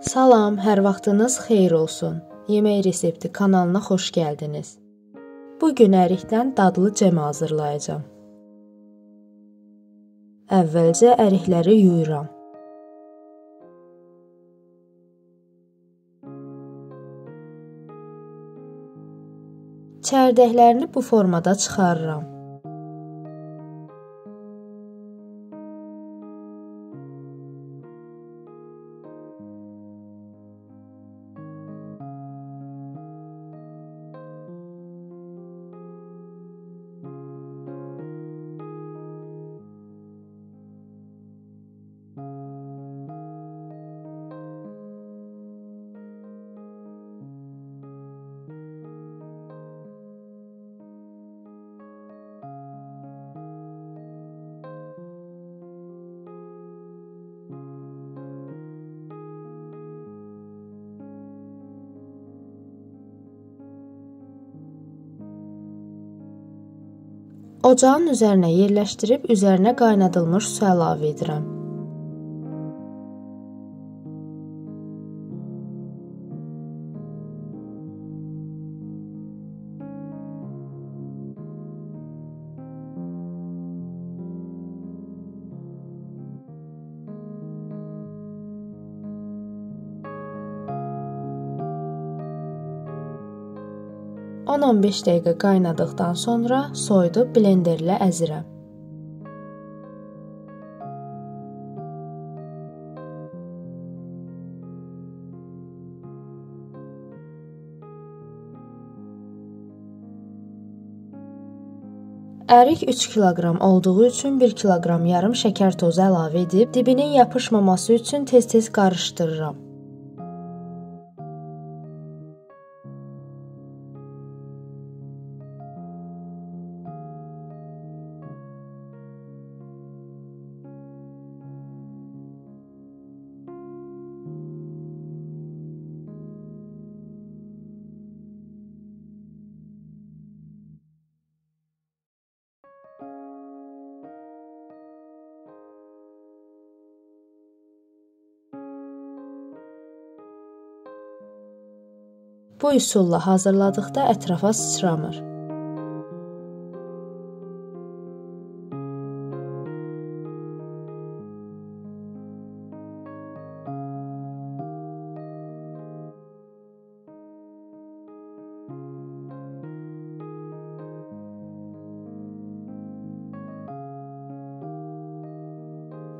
Salam, hər vaxtınız xeyir olsun. Yemək resepti kanalına xoş gəldiniz. Bugün ərikdən dadlı cəm hazırlayacağam. Əvvəlcə ərikləri yuyuram. Çərdəklərini bu formada çıxarıram. Ocağın üzərinə yerləşdirib üzərinə qaynadılmış su əlavə edirəm. On-15 dəqiqə qaynadıqdan sonra soyudub blenderlə əzirəm. Ərik 3 kiloqram olduğu üçün 1 kiloqram yarım şəkər tozu əlavə edib dibinin yapışmaması üçün tez-tez qarışdırıram. Bu üsulla hazırladıqda ətrafa sıçramır.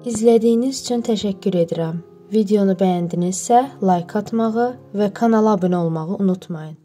İzlədiyiniz üçün təşəkkür edirəm. Videonu bəyəndinizsə, like atmağı və kanala abunə olmağı unutmayın.